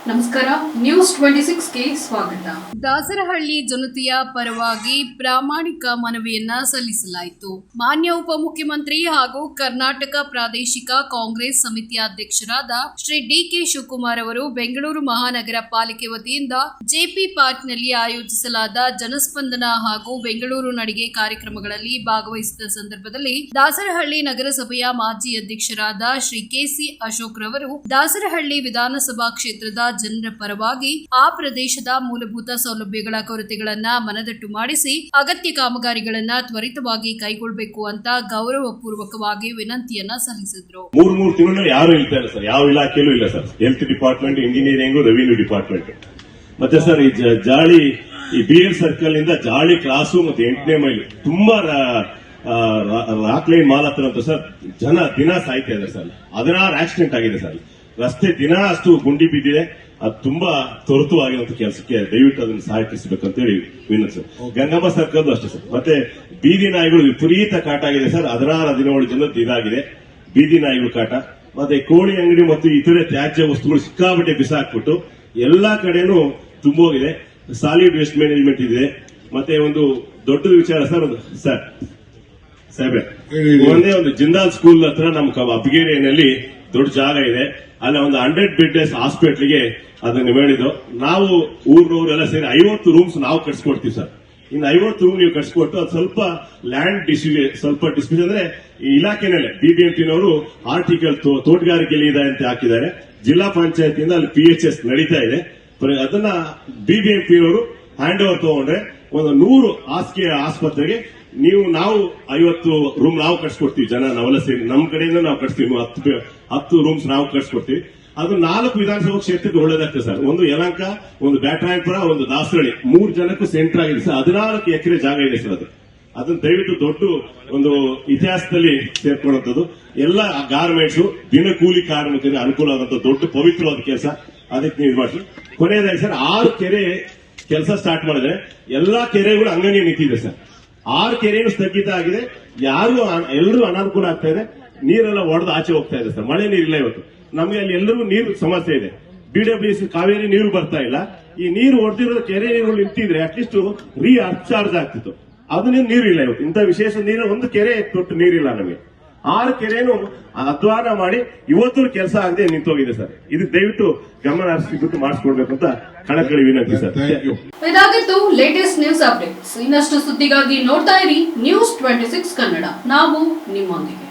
ನಮಸ್ಕಾರ, ನ್ಯೂಸ್ 26ಗೆ ಸ್ವಾಗತ. ದಾಸರಹಳ್ಳಿ ಜನತೆಯ ಪರವಾಗಿ ಪ್ರಾಮಾಣಿಕ ಮನವಿಯನ್ನ ಸಲ್ಲಿಸಲಾಯಿತು. ಮಾನ್ಯ ಉಪಮುಖ್ಯಮಂತ್ರಿ ಹಾಗೂ ಕರ್ನಾಟಕ ಪ್ರಾದೇಶಿಕ ಕಾಂಗ್ರೆಸ್ ಸಮಿತಿಯ ಅಧ್ಯಕ್ಷರಾದ ಶ್ರೀ ಡಿ.ಕೆ. ಶಿವಕುಮಾರ್ ಅವರು ಬೆಂಗಳೂರು ಮಹಾನಗರ ಪಾಲಿಕೆ ವತಿಯಿಂದ ಜೆಪಿ ಪಾರ್ಕ್ನಲ್ಲಿ ಆಯೋಜಿಸಲಾದ ಜನಸ್ಪಂದನ ಹಾಗೂ ಬೆಂಗಳೂರು ನಡಿಗೆ ಕಾರ್ಯಕ್ರಮಗಳಲ್ಲಿ ಭಾಗವಹಿಸಿದ ಸಂದರ್ಭದಲ್ಲಿ ದಾಸರಹಳ್ಳಿ ನಗರಸಭೆಯ ಮಾಜಿ ಅಧ್ಯಕ್ಷರಾದ ಶ್ರೀ ಕೆ.ಸಿ. ಅಶೋಕ್ ರವರು ದಾಸರಹಳ್ಳಿ ವಿಧಾನಸಭಾ ಕ್ಷೇತ್ರದ ಜನರ ಪರವಾಗಿ ಆ ಪ್ರದೇಶದ ಮೂಲಭೂತ ಸೌಲಭ್ಯಗಳ ಕೊರತೆಗಳನ್ನ ಮನದಟ್ಟು ಮಾಡಿಸಿ ಅಗತ್ಯ ಕಾಮಗಾರಿಗಳನ್ನ ತ್ವರಿತವಾಗಿ ಕೈಗೊಳ್ಳಬೇಕು ಅಂತ ಗೌರವಪೂರ್ವಕವಾಗಿ ವಿನಂತಿಯನ್ನ ಸಲ್ಲಿಸಿದ್ರು. ಮೂರು ತಿಂಗಳು ಯಾರು ಇಲ್ತಾ ಇಲ್ಲ ಸರ್, ಯಾವ ಇಲಾಖೆಯಲ್ಲೂ ಇಲ್ಲ sir. Health department, engineering, revenue department ಮತ್ತೆ ಸರ್ ಈ ಜಾಳಿ ಈ BL ಸರ್ಕಲ್ ಇಂದ ಜಾಳಿ ಕ್ರಾಸು ಮತ್ತೆ 8ನೇ ಮೈಲಿ ತುಂಬಾ ರಾಕ್ ಲೈನ್ ಮಾಲ್ ಹತ್ರ ಅಂತ ಸರ್ ಜನ ದಿನ ಸಾಯ್ತಾ ಇದ್ದಾರೆ ಸರ್. 16 ಆಕ್ಸಿಡೆಂಟ್ ಆಗಿದೆ ಸರ್. ರಸ್ತೆ ದಿನ ಅಷ್ಟು ಗುಂಡಿ ಬಿದ್ದಿದೆ. ಅದು ತುಂಬಾ ತೊರತುವಾಗಿರುವಂತ ಕೆಲಸಕ್ಕೆ ದಯವಿಟ್ಟು ಅದನ್ನು ಸಹಾಯಿಸಬೇಕಂತ ಹೇಳಿ ವಿನಂತಿ ಸರ್. ಗಂಗಮ್ಮ ಸರ್ಕಲ್ ಅಷ್ಟೇ ಸರ್. ಮತ್ತೆ ಬೀದಿ ನಾಯಿಗಳು ವಿಪರೀತ ಕಾಟ ಆಗಿದೆ ಸರ್. 16-17 ಜನದ್ದು ಇದಾಗಿದೆ ಬೀದಿ ನಾಯಿಗಳು ಕಾಟ. ಮತ್ತೆ ಕೋಳಿ ಅಂಗಡಿ ಮತ್ತು ಇತರೆ ತ್ಯಾಜ್ಯ ವಸ್ತುಗಳು ಸಿಕ್ಕಾಪಟ್ಟೆ ಬಿಸಾಕ್ಬಿಟ್ಟು ಎಲ್ಲಾ ಕಡೆನೂ ತುಂಬೋಗಿದೆ. ಸಾಲಿಡ್ ವೇಸ್ಟ್ ಮ್ಯಾನೇಜ್ಮೆಂಟ್ ಇದೆ. ಮತ್ತೆ ಒಂದು ದೊಡ್ಡ ವಿಚಾರ ಸರ್, ಸಾಹೇಬ್ರೆ, ಒಂದೇ ಒಂದು ಜಿಂದಾಲ್ ಸ್ಕೂಲ್ ಹತ್ರ ನಮ್ಮ ಅಬ್ಗೇರಿಯಲ್ಲಿ ದೊಡ್ಡ ಜಾಗ ಇದೆ. ಅಲ್ಲಿ ಒಂದು 100 ಬೆಡ್ ಹಾಸ್ಪಿಟ್ಲಿಗೆ ಅದನ್ನು ಹೇಳಿದ್ರು. ನಾವು ಊರಿನವರೆಲ್ಲ ಸೇರಿ 50 ರೂಮ್ಸ್ ನಾವು ಕಟ್ಸ್ಕೊಡ್ತೀವಿ ಸರ್. ಇನ್ನು 50 ರೂಮ್ ನೀವು ಕಟ್ಸ್ಕೊಟ್ಟು ಅದು ಸ್ವಲ್ಪ ಲ್ಯಾಂಡ್ ಸ್ವಲ್ಪ ಡಿಸ್ಪ್ಯೂಟ್ ಅಂದ್ರೆ ಈ ಇಲಾಖೆನಲ್ಲೇ BBMP-ನವರು ಆರ್ಟಿಕಲ್ ತೋಟಗಾರಿಕೆಯಲ್ಲಿ ಇದೆ ಅಂತ ಹಾಕಿದ್ದಾರೆ. ಜಿಲ್ಲಾ ಪಂಚಾಯತಿಯಿಂದ ಅಲ್ಲಿ PHS ನಡೀತಾ ಇದೆ. ಅದನ್ನ BBMP-ನವರು ಹ್ಯಾಂಡ್ ಓವರ್ ತಗೊಂಡ್ರೆ ಒಂದು 100 ಹಾಸಿಗೆ ಆಸ್ಪತ್ರೆಗೆ ನಾವು 50 ರೂಮ್ ನಾವು ಕಟ್ಸ್ಕೊಡ್ತೀವಿ. ಜನ ನಾವೆಲ್ಲ ಸೇರಿ ನಮ್ಮ ಕಡೆಯಿಂದ ನಾವು ಕಟ್ಸ್ತೀವಿ. 10 ರೂಮ್ಸ್ ನಾವು ಕಟ್ಸ್ಕೊಡ್ತೀವಿ. ಅದು 4 ವಿಧಾನಸಭಾ ಕ್ಷೇತ್ರಕ್ಕೆ ಒಳ್ಳೇದಾಗ್ತದೆ ಸರ್. ಒಂದು ಯಲಹಂಕ, ಒಂದು ಬ್ಯಾಟರಾಯಪುರ, ಒಂದು ದಾಸರಳ್ಳಿ, 3 ಜನಕ್ಕೂ ಸೆಂಟರ್ ಆಗಿದೆ ಸರ್. 14 ಎಕರೆ ಜಾಗ ಇದೆ ಸರ್. ಅದನ್ನ ದಯವಿಟ್ಟು ದೊಡ್ಡ ಒಂದು ಇತಿಹಾಸದಲ್ಲಿ ಸೇರ್ಕೊಳ್ಳುವಂಥದ್ದು. ಎಲ್ಲ ಗಾರ್ಮೆಂಟ್ಸ್, ದಿನಕೂಲಿ ಕಾರ್ಮಿಕರಿಗೆ ಅನುಕೂಲ ಆದಂತ ದೊಡ್ಡ ಪವಿತ್ರವಾದ ಕೆಲಸ. ಅದಕ್ಕೆ ನೀವು ಮಾಡಿ ಕೊನೆಯದಾಗಿ ಸರ್ 6 ಕೆರೆ ಕೆಲಸ ಸ್ಟಾರ್ಟ್ ಮಾಡಿದ್ರೆ ಎಲ್ಲಾ ಕೆರೆಗಳು ಅಂಗಡಿ ನಿಂತಿದೆ ಸರ್. 6 ಕೆರೆಗಳು ಸ್ಥಗಿತ ಆಗಿದೆ. ಎಲ್ಲರೂ ಅನಾನುಕೂಲ ಆಗ್ತಾ ಇದೆ. ನೀರೆಲ್ಲ ಒಡೆದು ಆಚೆ ಹೋಗ್ತಾ ಇದೆ ಸರ್. ಮಳೆ ನೀರಿಲ್ಲ ಇವತ್ತು. ನಮಗೆ ಅಲ್ಲಿ ಎಲ್ಲರಿಗೂ ನೀರು ಸಮಸ್ಯೆ ಇದೆ. BWC ಕಾವೇರಿ ನೀರು ಬರ್ತಾ ಇಲ್ಲ. ಈ ನೀರು ಹೊಡೆದಿರೋ ಕೆರೆ ನೀರು ನಿಂತಿದ್ರೆ ಅಟ್ಲೀಸ್ಟ್ ಅರ್ಚಾರ್ಜ್ ಆಗ್ತಿತ್ತು. ಅದನ್ನ ನೀರು ಇಲ್ಲ ಇವತ್ತು. ಇಂಥ ವಿಶೇಷ ನೀರು ಒಂದು ಕೆರೆ ತೊಟ್ಟು ನೀರಿಲ್ಲ ನಮಗೆ. 6 ಕೆರೆನು ಅಧ್ವಾನ ಮಾಡಿ ಇವತ್ತು ಕೆಲಸ ಆಗದೆ ನಿಂತೋಗಿದೆ ಸರ್. ಇದಕ್ಕೆ ದಯವಿಟ್ಟು ಗಮನ ಹರಿಸಿಬಿಟ್ಟು ಮಾಡಿಸ್ಕೊಡ್ಬೇಕು ಅಂತ ಕಳಕಳಿ ವಿನಂತಿ ಸರ್. ಇದಾಗಿತ್ತು ಲೇಟೆಸ್ಟ್ ನ್ಯೂಸ್ ಅಪ್ಡೇಟ್ಸ್. ಇನ್ನಷ್ಟು ಸುದ್ದಿಗಾಗಿ ನೋಡ್ತಾ ಇರಿ ನ್ಯೂಸ್ 26 ಕನ್ನಡ. ನಾವು ನಿಮ್ಮೊಂದಿಗೆ.